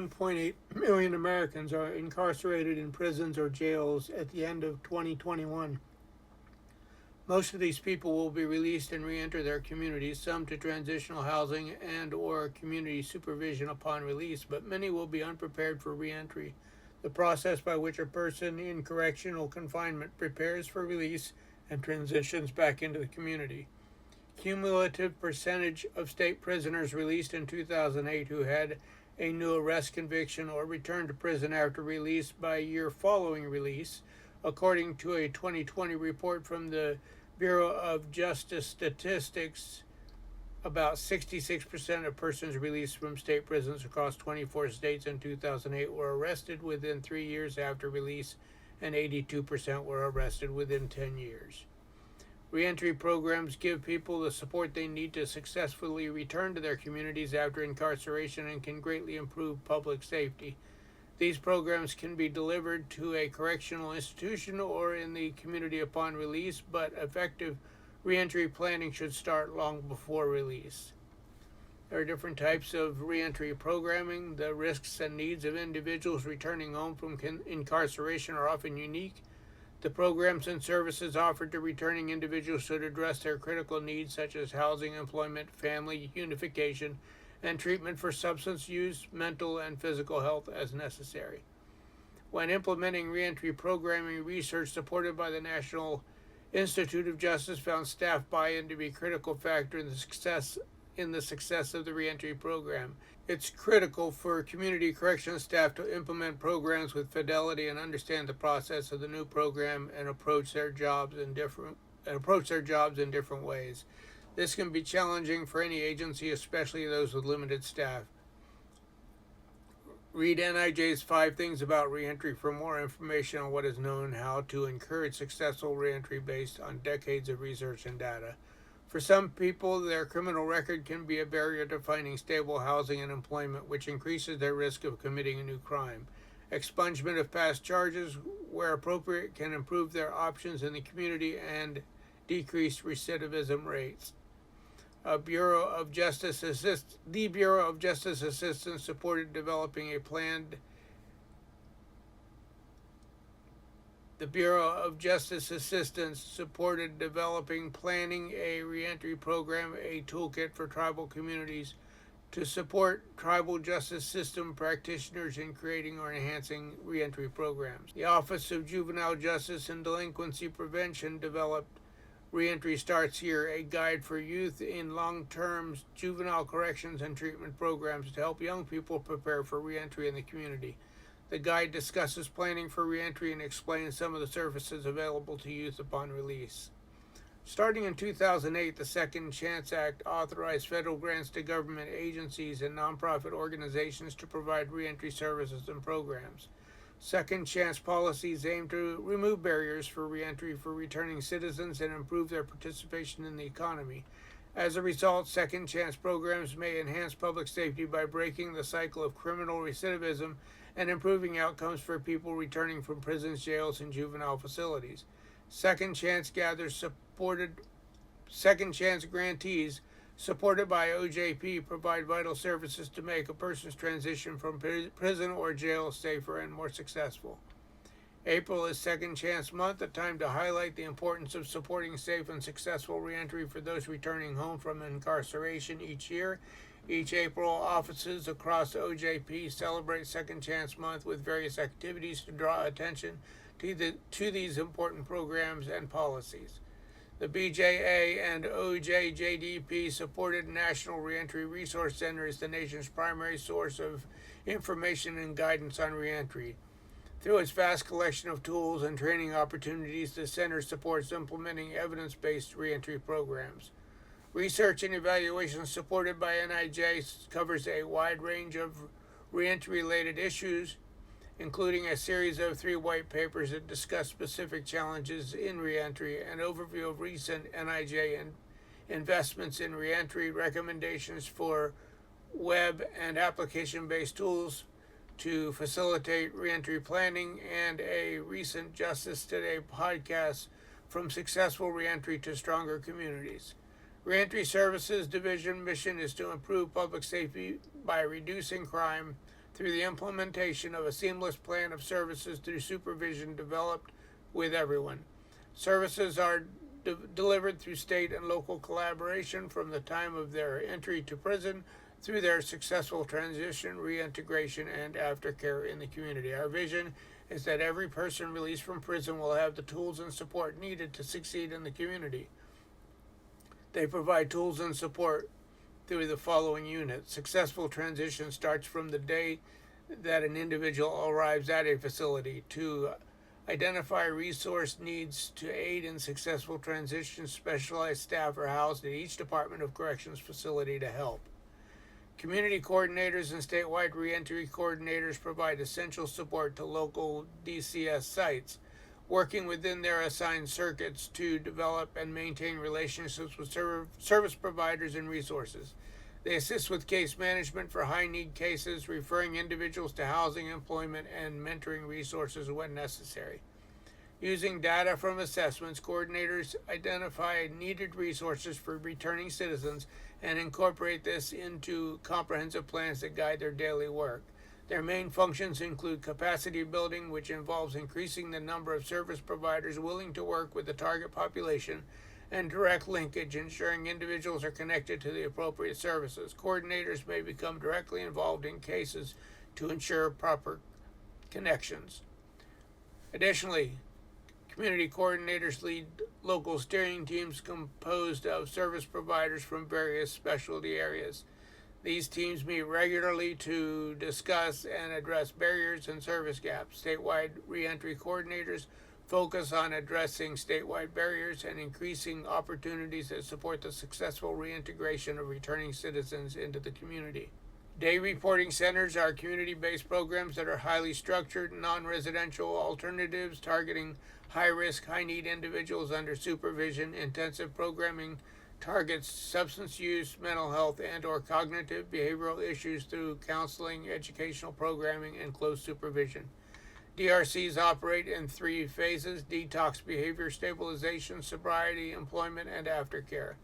1.8 million Americans are incarcerated in prisons or jails at the end of 2021. Most of these people will be released and re-enter their communities, some to transitional housing and or community supervision upon release, but many will be unprepared for re-entry, the process by which a person in correctional confinement prepares for release and transitions back into the community. Cumulative percentage of state prisoners released in 2008 who had a new arrest conviction or returned to prison after release by a year following release, according to a 2020 report from the Bureau of Justice Statistics. About 66% of persons released from state prisons across 24 states in 2008 were arrested within 3 years after release, and 82% were arrested within 10 years. Reentry programs give people the support they need to successfully return to their communities after incarceration and can greatly improve public safety. These programs can be delivered to a correctional institution or in the community upon release, but effective reentry planning should start long before release. There are different types of reentry programming. The risks and needs of individuals returning home from incarceration are often unique. The programs and services offered to returning individuals should address their critical needs such as housing, employment, family unification, and treatment for substance use, mental, and physical health as necessary. When implementing reentry programming, research supported by the National Institute of Justice found staff buy-in to be a critical factor in the success of the reentry program. It's critical for community corrections staff to implement programs with fidelity and understand the process of the new program and approach their jobs in different ways. This can be challenging for any agency, especially those with limited staff. Read NIJ's 5 Things About Reentry for more information on what is known how to encourage successful reentry based on decades of research and data. For some people, their criminal record can be a barrier to finding stable housing and employment, which increases their risk of committing a new crime. Expungement of past charges, where appropriate, can improve their options in the community and decrease recidivism rates. The Bureau of Justice Assistance supported developing planning a reentry program, a toolkit for tribal communities to support tribal justice system practitioners in creating or enhancing reentry programs. The Office of Juvenile Justice and Delinquency Prevention developed Reentry Starts Here, a guide for youth in long-term juvenile corrections and treatment programs to help young people prepare for reentry in the community. The guide discusses planning for reentry and explains some of the services available to youth upon release. Starting in 2008, the Second Chance Act authorized federal grants to government agencies and nonprofit organizations to provide reentry services and programs. Second Chance policies aim to remove barriers for reentry for returning citizens and improve their participation in the economy. As a result, Second Chance programs may enhance public safety by breaking the cycle of criminal recidivism and improving outcomes for people returning from prisons, jails, and juvenile facilities. Second Chance grantees supported by OJP provide vital services to make a person's transition from prison or jail safer and more successful. April is Second Chance Month, a time to highlight the importance of supporting safe and successful reentry for those returning home from incarceration each year. Each April, offices across OJP celebrate Second Chance Month with various activities to draw attention to these important programs and policies. The BJA and OJJDP supported National Reentry Resource Center is the nation's primary source of information and guidance on reentry. Through its vast collection of tools and training opportunities, the center supports implementing evidence-based reentry programs. Research and evaluation supported by NIJ covers a wide range of reentry-related issues, including a series of 3 white papers that discuss specific challenges in reentry, an overview of recent NIJ investments in reentry, recommendations for web and application-based tools to facilitate reentry planning, and a recent Justice Today podcast, From Successful Reentry to Stronger Communities. Reentry Services Division mission is to improve public safety by reducing crime, through the implementation of a seamless plan of services through supervision developed with everyone. Services are delivered through state and local collaboration from the time of their entry to prison through their successful transition, reintegration, and aftercare in the community. Our vision is that every person released from prison will have the tools and support needed to succeed in the community. They provide tools and support through the following units. Successful transition starts from the day that an individual arrives at a facility. To identify resource needs to aid in successful transition, specialized staff are housed at each Department of Corrections facility to help. Community coordinators and statewide reentry coordinators provide essential support to local DCS sites, working within their assigned circuits to develop and maintain relationships with service providers and resources. They assist with case management for high-need cases, referring individuals to housing, employment, and mentoring resources when necessary. Using data from assessments, coordinators identify needed resources for returning citizens and incorporate this into comprehensive plans that guide their daily work. Their main functions include capacity building, which involves increasing the number of service providers willing to work with the target population, and direct linkage, ensuring individuals are connected to the appropriate services. Coordinators may become directly involved in cases to ensure proper connections. Additionally, community coordinators lead local steering teams composed of service providers from various specialty areas. These teams meet regularly to discuss and address barriers and service gaps. Statewide reentry coordinators focus on addressing statewide barriers and increasing opportunities that support the successful reintegration of returning citizens into the community. Day reporting centers are community-based programs that are highly structured, non-residential alternatives targeting high-risk, high-need individuals under supervision. Intensive programming targets substance use, mental health, and/or cognitive behavioral issues through counseling, educational programming, and close supervision. DRCs operate in 3 phases: detox, behavior stabilization, sobriety, employment, and aftercare.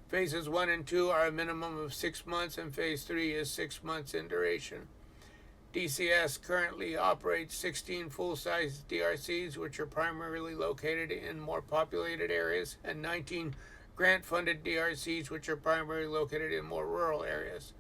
Phases 1 and 2 are a minimum of 6 months, and Phase 3 is 6 months in duration. DCS currently operates 16 full-size DRCs, which are primarily located in more populated areas, and 19 grant-funded DRCs, which are primarily located in more rural areas.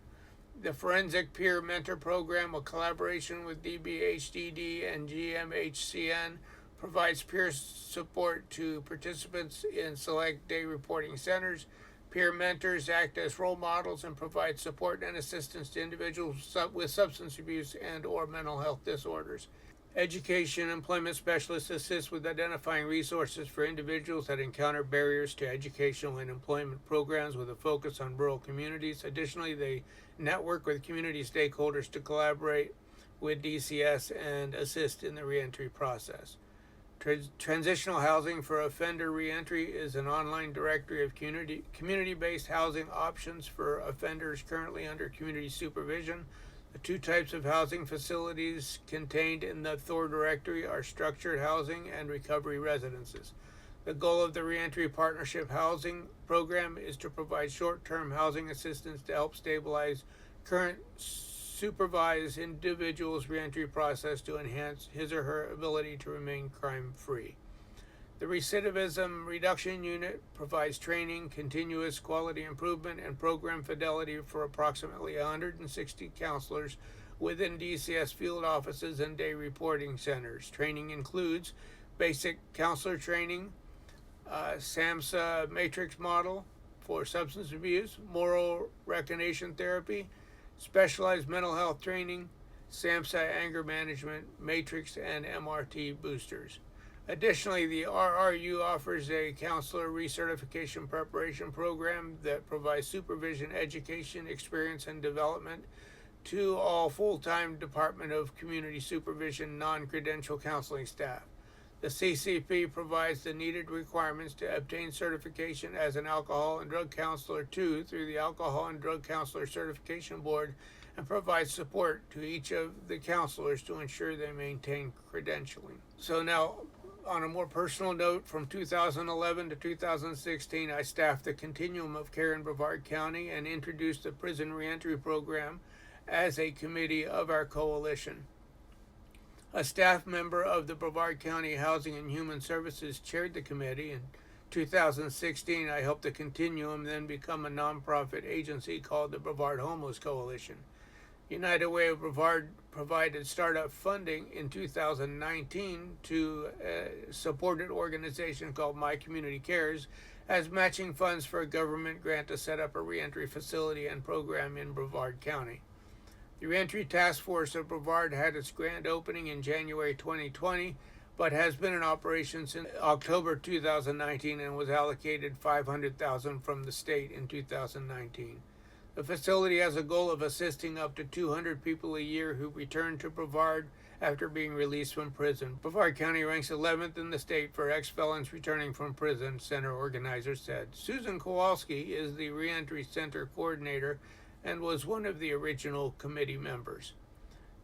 The Forensic Peer Mentor Program, a collaboration with DBHDD and GMHCN, provides peer support to participants in select day reporting centers. Peer mentors act as role models and provide support and assistance to individuals with substance abuse and/or mental health disorders. Education employment specialists assist with identifying resources for individuals that encounter barriers to educational and employment programs with a focus on rural communities. Additionally, they network with community stakeholders to collaborate with DCS and assist in the reentry process. Transitional Housing for Offender Reentry is an online directory of community-based housing options for offenders currently under community supervision. The 2 types of housing facilities contained in the THOR directory are structured housing and recovery residences. The goal of the Reentry Partnership Housing Program is to provide short-term housing assistance to help stabilize current supervise individuals' reentry process to enhance his or her ability to remain crime-free. The Recidivism Reduction Unit provides training, continuous quality improvement, and program fidelity for approximately 160 counselors within DCS field offices and day reporting centers. Training includes basic counselor training, SAMHSA matrix model for substance abuse, moral recognition therapy, specialized mental health training, SAMHSA anger management, matrix, and MRT boosters. Additionally, the RRU offers a counselor recertification preparation program that provides supervision, education, experience, and development to all full-time Department of Community Supervision non-credential counseling staff. The CCP provides the needed requirements to obtain certification as an alcohol and drug counselor through the Alcohol and Drug Counselor Certification Board, and provides support to each of the counselors to ensure they maintain credentialing. So now, on a more personal note, from 2011 to 2016, I staffed the continuum of care in Brevard County and introduced the prison reentry program as a committee of our coalition. A staff member of the Brevard County Housing and Human Services chaired the committee. In 2016, I helped the Continuum then become a nonprofit agency called the Brevard Homeless Coalition. United Way of Brevard provided startup funding in 2019 to a supported organization called My Community Cares as matching funds for a government grant to set up a reentry facility and program in Brevard County. The Reentry Task Force of Brevard had its grand opening in January 2020, but has been in operation since October 2019 and was allocated $500,000 from the state in 2019. The facility has a goal of assisting up to 200 people a year who return to Brevard after being released from prison. Brevard County ranks 11th in the state for ex-felons returning from prison, center organizers said. Susan Kowalski is the Reentry Center coordinator and was one of the original committee members.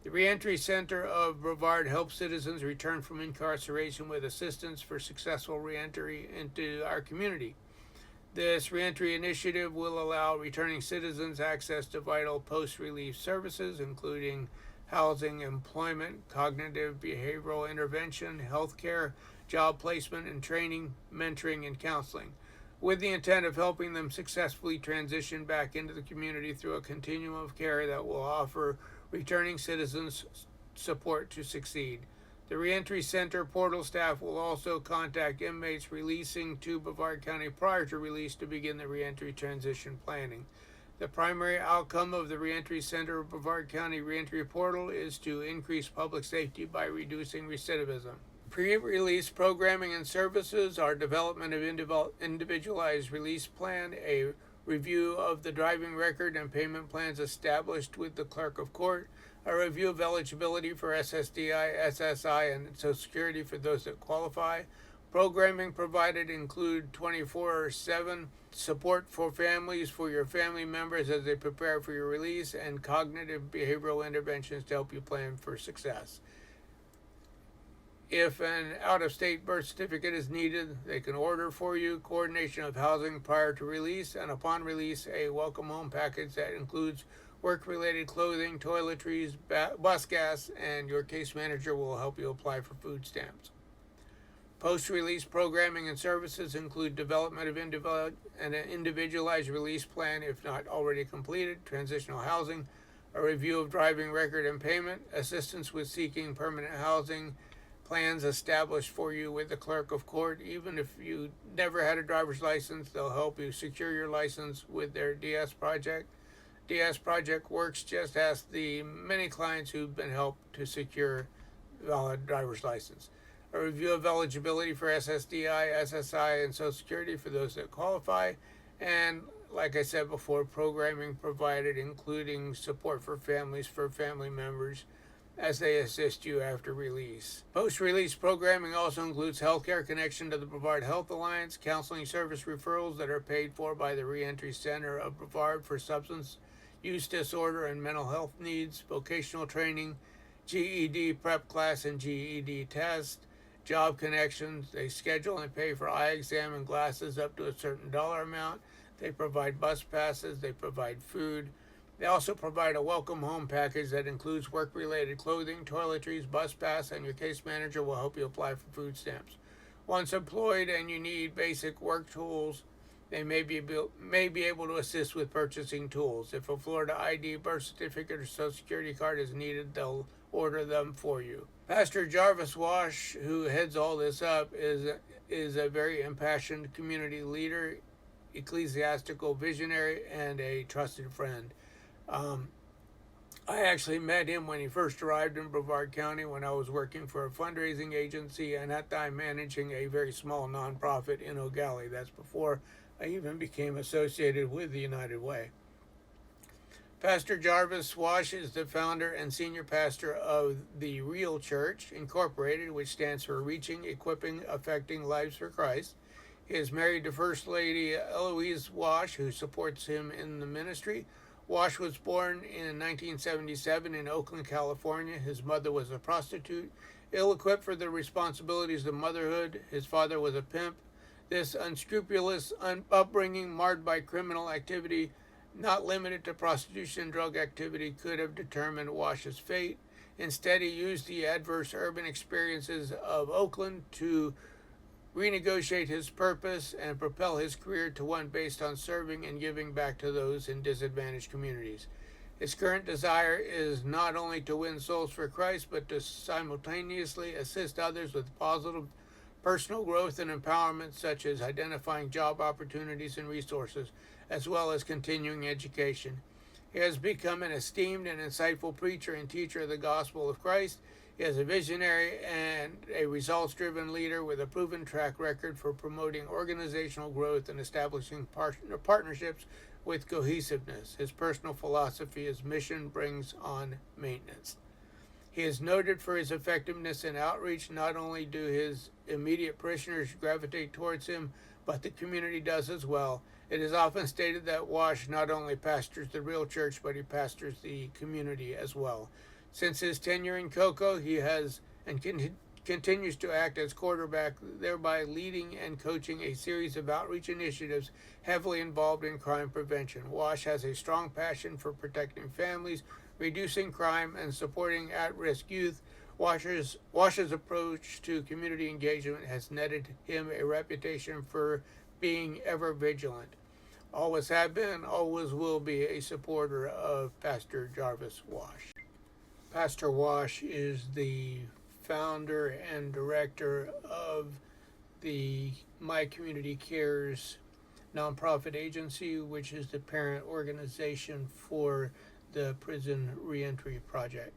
The Reentry Center of Brevard helps citizens return from incarceration with assistance for successful reentry into our community. This reentry initiative will allow returning citizens access to vital post-release services, including housing, employment, cognitive behavioral intervention, health care, job placement and training, mentoring, and counseling, with the intent of helping them successfully transition back into the community through a continuum of care that will offer returning citizens support to succeed. The Reentry Center portal staff will also contact inmates releasing to Brevard County prior to release to begin the reentry transition planning. The primary outcome of the Reentry Center of Brevard County Reentry Portal is to increase public safety by reducing recidivism. Pre-release programming and services are development of individualized release plan, a review of the driving record and payment plans established with the clerk of court, a review of eligibility for SSDI, SSI, and Social Security for those that qualify. Programming provided include 24/7 support for families, for your family members as they prepare for your release, and cognitive behavioral interventions to help you plan for success. If an out-of-state birth certificate is needed, they can order for you, coordination of housing prior to release, and upon release, a welcome home package that includes work-related clothing, toiletries, bus gas, and your case manager will help you apply for food stamps. Post-release programming and services include development of an individualized release plan if not already completed, transitional housing, a review of driving record and payment, assistance with seeking permanent housing, plans established for you with the clerk of court. Even if you never had a driver's license, they'll help you secure your license with their DS project. DS project works just as the many clients who've been helped to secure valid driver's license. A review of eligibility for SSDI, SSI, and Social Security for those that qualify. And like I said before, programming provided including support for families, for family members, as they assist you after release. Post-release programming also includes healthcare connection to the Brevard Health Alliance, counseling service referrals that are paid for by the Reentry Center of Brevard for substance use disorder and mental health needs, vocational training, GED prep class and GED test, job connections. They schedule and pay for eye exam and glasses up to a certain dollar amount. They provide bus passes. They provide food. They also provide a welcome home package that includes work-related clothing, toiletries, bus pass, and your case manager will help you apply for food stamps. Once employed and you need basic work tools, they may be able to assist with purchasing tools. If a Florida ID, birth certificate, or Social Security card is needed, they'll order them for you. Pastor Jarvis Wash, who heads all this up, is a very impassioned community leader, ecclesiastical visionary, and a trusted friend. I actually met him when he first arrived in Brevard County when I was working for a fundraising agency and at that time managing a very small nonprofit in Eau Gallie. That's before I even became associated with the United Way. Pastor Jarvis Wash is the founder and senior pastor of the Real Church Incorporated, which stands for Reaching, Equipping, Affecting Lives for Christ. He is married to First Lady Eloise Wash, who supports him in the ministry. Wash was born in 1977 in Oakland, California. His mother was a prostitute, ill-equipped for the responsibilities of motherhood. His father was a pimp. This unscrupulous upbringing, marred by criminal activity, not limited to prostitution and drug activity, could have determined Wash's fate. Instead, he used the adverse urban experiences of Oakland to renegotiate his purpose and propel his career to one based on serving and giving back to those in disadvantaged communities. His current desire is not only to win souls for Christ, but to simultaneously assist others with positive personal growth and empowerment, such as identifying job opportunities and resources, as well as continuing education. He has become an esteemed and insightful preacher and teacher of the gospel of Christ. He is a visionary and a results driven leader with a proven track record for promoting organizational growth and establishing partnerships with cohesiveness. His personal philosophy is mission brings on maintenance. He is noted for his effectiveness in outreach. Not only do his immediate parishioners gravitate towards him, but the community does as well. It is often stated that Wash not only pastors the real church, but he pastors the community as well. Since his tenure in Cocoa, he has and continues to act as quarterback, thereby leading and coaching a series of outreach initiatives heavily involved in crime prevention. Wash has a strong passion for protecting families, reducing crime, and supporting at-risk youth. Wash's approach to community engagement has netted him a reputation for being ever vigilant. Always have been, always will be a supporter of Pastor Jarvis Wash. Pastor Wash is the founder and director of the My Community Cares nonprofit agency, which is the parent organization for the Prison Reentry Project.